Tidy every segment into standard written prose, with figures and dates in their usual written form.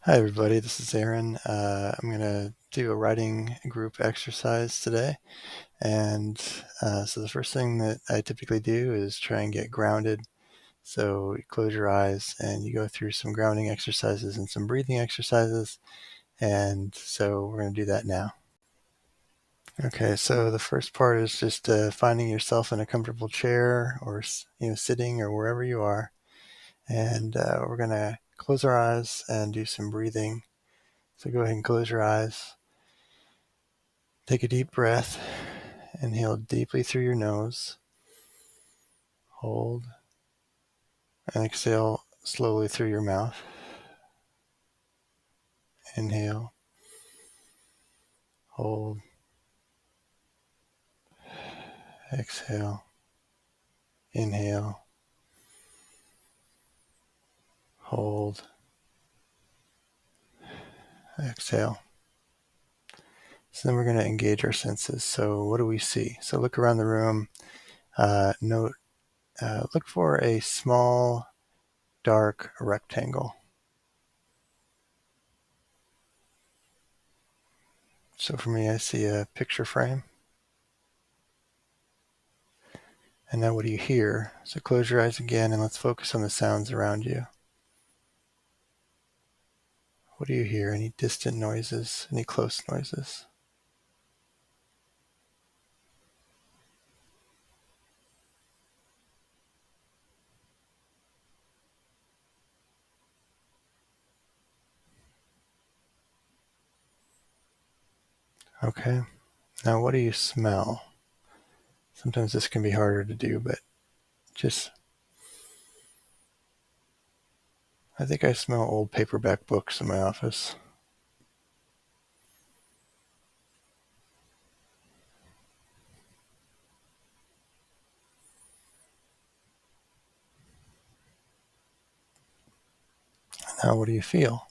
Hi, everybody. This is Aaron. I'm going to do a writing group exercise today. And so the first thing that I typically do is try and get grounded. So you close your eyes and you go through some grounding exercises and some breathing exercises. And so we're going to do that now. Okay, so the first part is just finding yourself in a comfortable chair or sitting or wherever you are. And we're going to close our eyes and do some breathing. So go ahead and close your eyes. Take a deep breath. Inhale deeply through your nose. Hold. And exhale slowly through your mouth. Inhale. Hold. Exhale. Inhale. Hold. Exhale. So then we're going to engage our senses. So what do we see? So look around the room. Look for a small, dark rectangle. So for me, I see a picture frame. And now what do you hear? So close your eyes again and let's focus on the sounds around you. What do you hear? Any distant noises? Any close noises? Okay. Now what do you smell? Sometimes this can be harder to do, but I think I smell old paperback books in my office. Now what do you feel?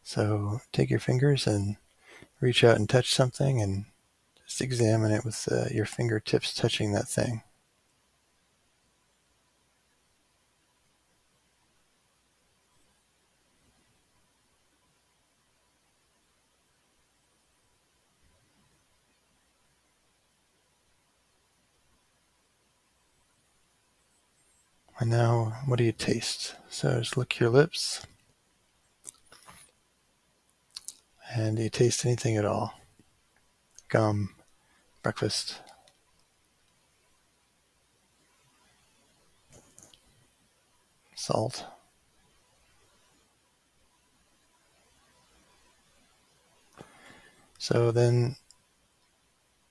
So take your fingers and reach out and touch something and just examine it with your fingertips touching that thing. And now what do you taste? So just lick your lips. And do you taste anything at all? Gum, breakfast, salt. So then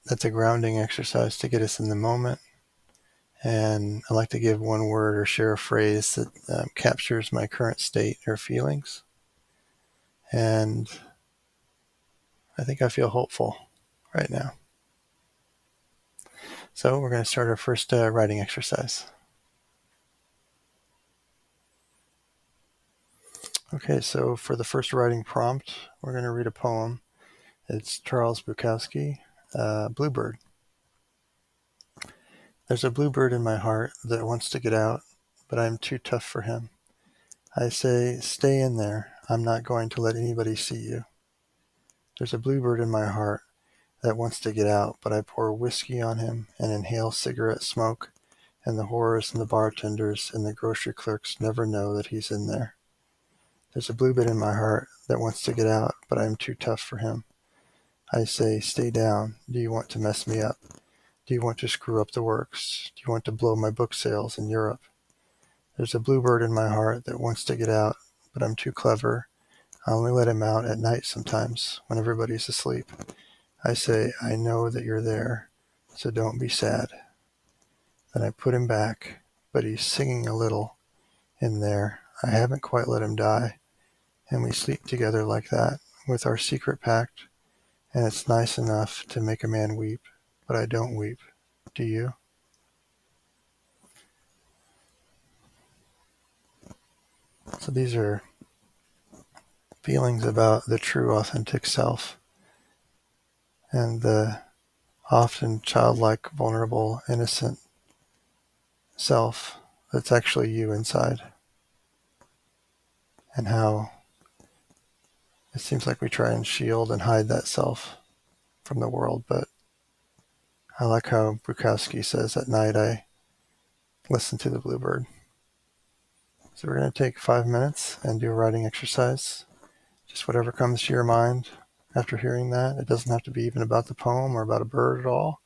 that's a grounding exercise to get us in the moment. And I like to give one word or share a phrase that captures my current state or feelings. And I think I feel hopeful right now. So we're going to start our first writing exercise. Okay, so for the first writing prompt, we're going to read a poem. It's Charles Bukowski, Bluebird. There's a bluebird in my heart that wants to get out, but I'm too tough for him. I say, stay in there. I'm not going to let anybody see you. There's a bluebird in my heart that wants to get out, but I pour whiskey on him and inhale cigarette smoke, and the whores and the bartenders and the grocery clerks never know that he's in there. There's a bluebird in my heart that wants to get out, but I'm too tough for him. I say, stay down. Do you want to mess me up? Do you want to screw up the works? Do you want to blow my book sales in Europe? There's a bluebird in my heart that wants to get out, but I'm too clever. I only let him out at night sometimes, when everybody's asleep. I say, I know that you're there, so don't be sad. Then I put him back, but he's singing a little in there. I haven't quite let him die, and we sleep together like that, with our secret pact, and it's nice enough to make a man weep, but I don't weep. Do you? So these are feelings about the true authentic self and the often childlike, vulnerable, innocent self that's actually you inside, and how It seems like we try and shield and hide that self from the world, but I like how Bukowski says at night I listen to the bluebird. So we're going to take 5 minutes and do a writing exercise. Just whatever comes to your mind after hearing that. It doesn't have to be even about the poem or about a bird at all.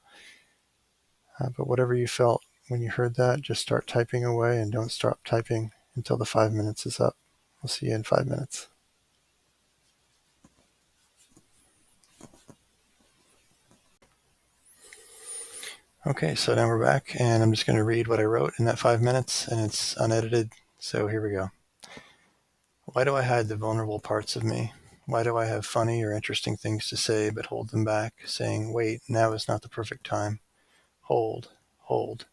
But whatever you felt when you heard that, just start typing away and don't stop typing until the 5 minutes is up. We'll see you in 5 minutes. Okay, so now we're back, and I'm just going to read what I wrote in that 5 minutes, and it's unedited, so here we go. Why do I hide the vulnerable parts of me? Why do I have funny or interesting things to say but hold them back, saying, wait, now is not the perfect time. Hold, hold.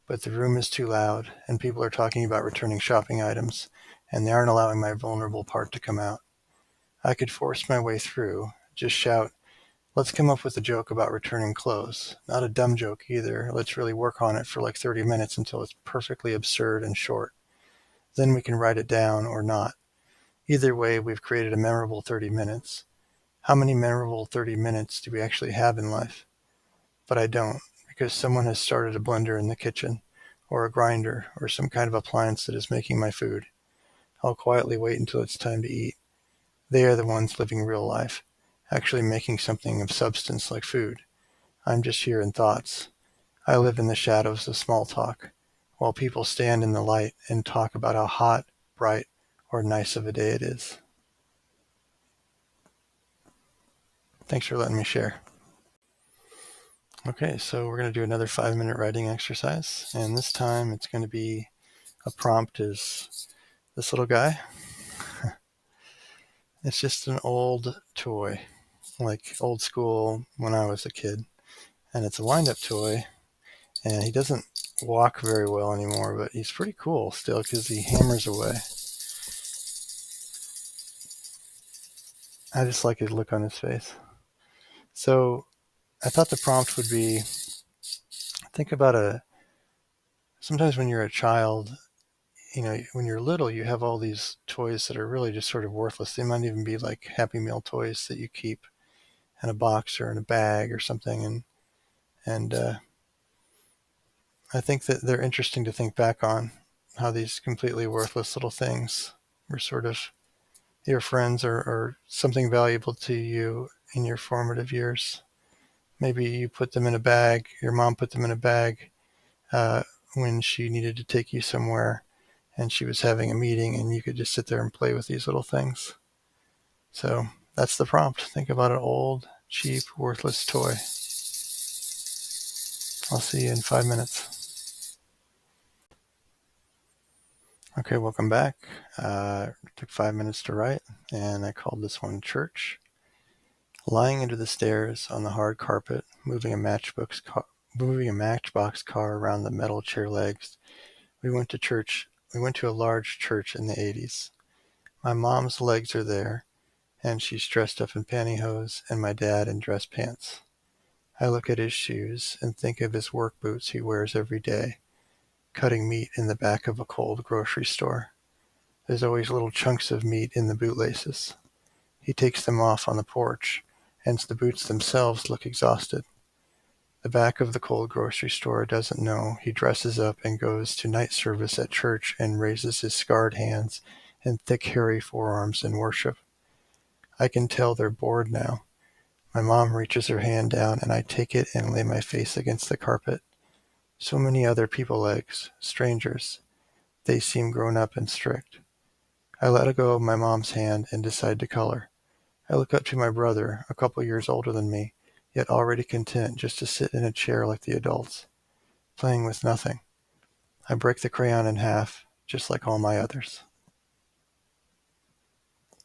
But the room is too loud, and people are talking about returning shopping items, and they aren't allowing my vulnerable part to come out. I could force my way through, just shout, let's come up with a joke about returning clothes. Not a dumb joke either. Let's really work on it for like 30 minutes until it's perfectly absurd and short. Then we can write it down or not. Either way, we've created a memorable 30 minutes. How many memorable 30 minutes do we actually have in life? But I don't, because someone has started a blender in the kitchen, or a grinder, or some kind of appliance that is making my food. I'll quietly wait until it's time to eat. They are the ones living real life, actually making something of substance like food. I'm just here in thoughts. I live in the shadows of small talk, while people stand in the light and talk about how hot, bright, or nice of a day it is. Thanks for letting me share. Okay, so we're going to do another 5-minute writing exercise, and this time it's going to be a prompt is this little guy. It's just an old toy, like old school when I was a kid, and it's a wind-up toy, and he doesn't walk very well anymore, but he's pretty cool still because he hammers away. I just like his look on his face. So I thought the prompt would be, think about sometimes when you're a child, when you're little, you have all these toys that are really just sort of worthless. They might even be like Happy Meal toys that you keep in a box or in a bag or something. And I think that they're interesting to think back on, how these completely worthless little things were sort of your friends or something valuable to you in your formative years. Maybe you put them in a bag, your mom put them in a bag uh, when she needed to take you somewhere and she was having a meeting and you could just sit there and play with these little things. So that's the prompt. Think about an old, cheap, worthless toy. I'll see you in 5 minutes. Okay, welcome back. It took 5 minutes to write, and I called this one Church. Lying under the stairs on the hard carpet, moving a matchbox car around the metal chair legs, we went to church. We went to a large church in the 80s. My mom's legs are there, and she's dressed up in pantyhose, and my dad in dress pants. I look at his shoes and think of his work boots he wears every day, cutting meat in the back of a cold grocery store. There's always little chunks of meat in the bootlaces. He takes them off on the porch, and the boots themselves look exhausted. The back of the cold grocery store doesn't know he dresses up and goes to night service at church and raises his scarred hands and thick hairy forearms in worship. I can tell they're bored now. My mom reaches her hand down and I take it and lay my face against the carpet. So many other people legs, strangers. They seem grown up and strict. I let go of my mom's hand and decide to color. I look up to my brother, a couple years older than me, yet already content just to sit in a chair like the adults, playing with nothing. I break the crayon in half, just like all my others.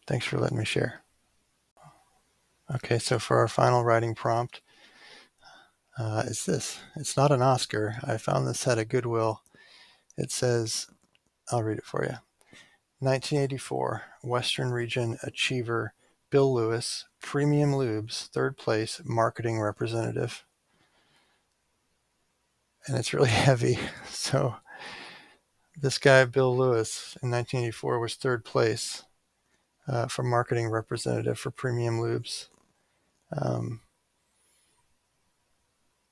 Thanks for letting me share. Okay, so for our final writing prompt, is this. It's not an Oscar. I found this at a Goodwill. It says, I'll read it for you. 1984, Western Region Achiever Bill Lewis, Premium Lubes, third place, marketing representative. And it's really heavy. So this guy, Bill Lewis, in 1984 was third place. for marketing representative for Premium Lubes.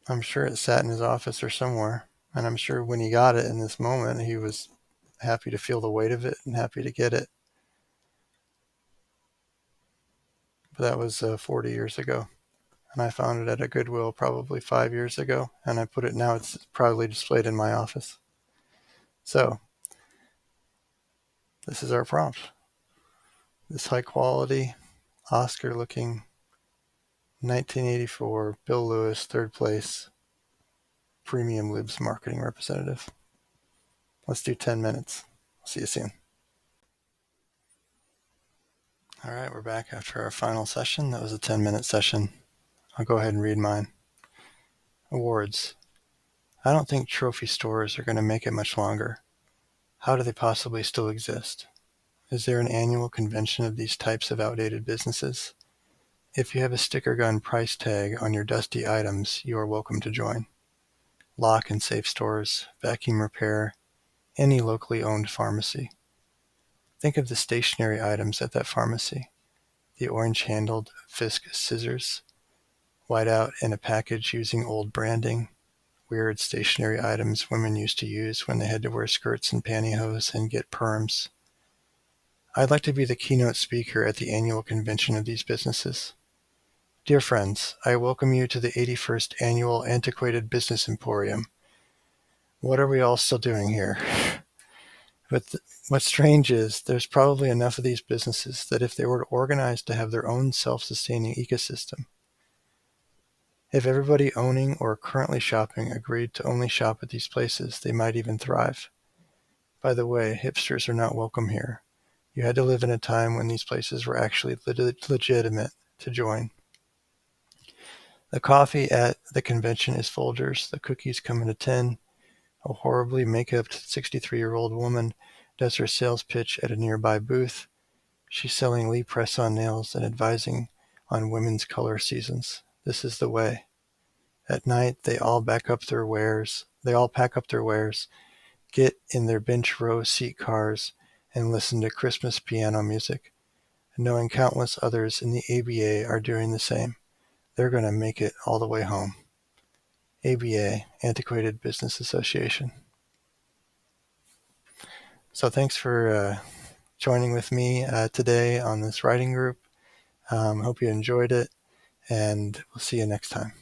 I'm sure it sat in his office or somewhere, and I'm sure when he got it in this moment, he was happy to feel the weight of it and happy to get it. But that was 40 years ago, and I found it at a Goodwill probably 5 years ago, and I put it now. It's proudly displayed in my office. So this is our prompt. This high quality, Oscar looking 1984 Bill Lewis, third place, Premium Lubes marketing representative. Let's do 10 minutes. See you soon. All right, we're back after our final session. That was a 10-minute session. I'll go ahead and read mine. Awards. I don't think trophy stores are going to make it much longer. How do they possibly still exist? Is there an annual convention of these types of outdated businesses? If you have a sticker gun price tag on your dusty items, you are welcome to join. Lock and safe stores, vacuum repair, any locally owned pharmacy. Think of the stationary items at that pharmacy. The orange-handled Fisk scissors, white out in a package using old branding, weird stationary items women used to use when they had to wear skirts and pantyhose and get perms. I'd like to be the keynote speaker at the annual convention of these businesses. Dear friends, I welcome you to the 81st Annual Antiquated Business Emporium. What are we all still doing here? But what's strange is there's probably enough of these businesses that if they were organized to have their own self-sustaining ecosystem, if everybody owning or currently shopping agreed to only shop at these places, they might even thrive. By the way, hipsters are not welcome here. You had to live in a time when these places were actually legitimate to join. The coffee at the convention is Folgers. The cookies come in a tin. A horribly make-upped 63-year-old woman does her sales pitch at a nearby booth. She's selling Lee press-on nails and advising on women's color seasons. This is the way. At night, they all pack up their wares, get in their bench row seat cars, and listen to Christmas piano music. Knowing countless others in the ABA are doing the same. They're going to make it all the way home. ABA, Antiquated Business Association. So thanks for joining with me today on this writing group. Hope you enjoyed it, and we'll see you next time.